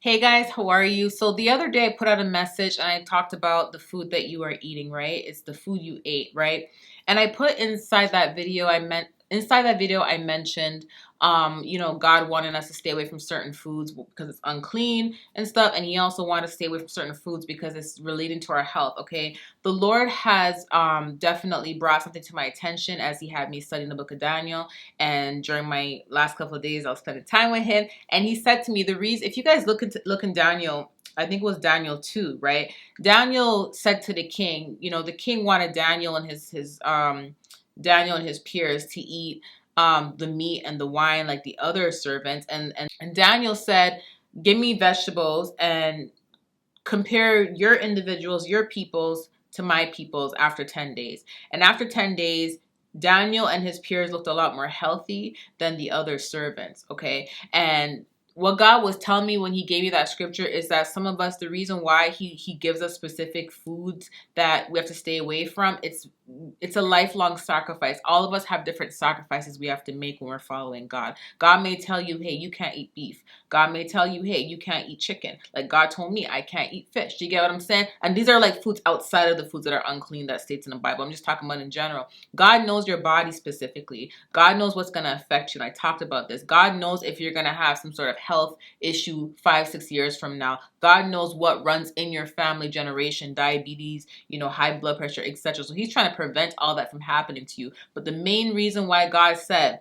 Hey guys, how are you? So the other day I put out a message and I talked about the food that you are eating, right? It's the food you ate, right? And I put inside that video I mentioned God wanted us to stay away from certain foods because it's unclean and stuff, and he also wanted to stay away from certain foods because it's relating to our health, okay? The Lord has definitely brought something to my attention as he had me studying the book of Daniel, and during my last couple of days I was spending time with him. And he said to me, the reason, if you guys look in Daniel, I think it was Daniel 2, right? Daniel said to the king, the king wanted Daniel and his peers to eat the meat and the wine like the other servants. And Daniel said, give me vegetables and compare your individuals, your peoples to my peoples after 10 days. And after 10 days, Daniel and his peers looked a lot more healthy than the other servants, okay? And what God was telling me when he gave me that scripture is that some of us, the reason why he gives us specific foods that we have to stay away from, it's a lifelong sacrifice. All of us have different sacrifices we have to make when we're following God. God may tell you, hey, you can't eat beef. God may tell you, hey, you can't eat chicken. Like God told me, I can't eat fish. Do you get what I'm saying? And these are like foods outside of the foods that are unclean that states in the Bible. I'm just talking about in general. God knows your body specifically. God knows what's going to affect you. And I talked about this. God knows if you're going to have some sort of health issue 5-6 years from now. God knows what runs in your family generation, diabetes, high blood pressure, etc. So he's trying to prevent all that from happening to you. But the main reason why God said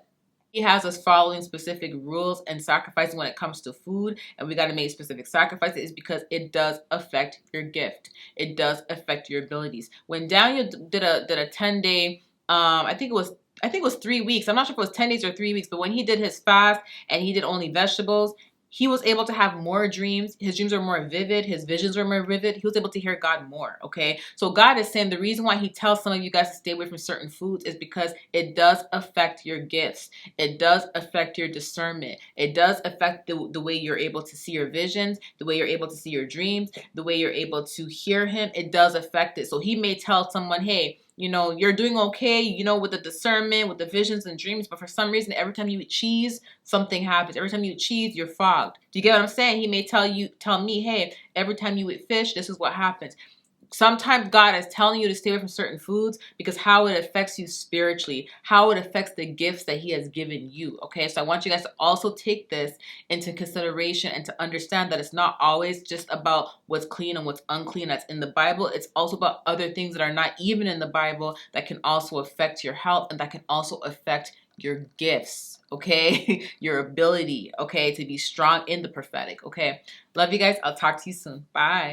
he has us following specific rules and sacrificing when it comes to food, and we got to make specific sacrifices, is because it does affect your gift. It does affect your abilities. When Daniel did a 10-day, I think it was 3 weeks. I'm not sure if it was 10 days or 3 weeks, but when he did his fast and he did only vegetables, he was able to have more dreams. His dreams were more vivid. His visions were more vivid. He was able to hear God more, okay? So God is saying the reason why he tells some of you guys to stay away from certain foods is because it does affect your gifts. It does affect your discernment. It does affect the way you're able to see your visions, the way you're able to see your dreams, the way you're able to hear him. It does affect it. So he may tell someone, hey, you're doing okay, with the discernment, with the visions and dreams, but for some reason, every time you eat cheese, something happens. Every time you eat cheese, you're fogged. Do you get what I'm saying? He may tell me, hey, every time you eat fish, this is what happens. Sometimes God is telling you to stay away from certain foods because how it affects you spiritually, how it affects the gifts that he has given you. Okay, so I want you guys to also take this into consideration and to understand that it's not always just about what's clean and what's unclean that's in the Bible. It's also about other things that are not even in the Bible that can also affect your health and that can also affect your gifts, okay? Your ability, okay, to be strong in the prophetic, okay? Love you guys. I'll talk to you soon. Bye.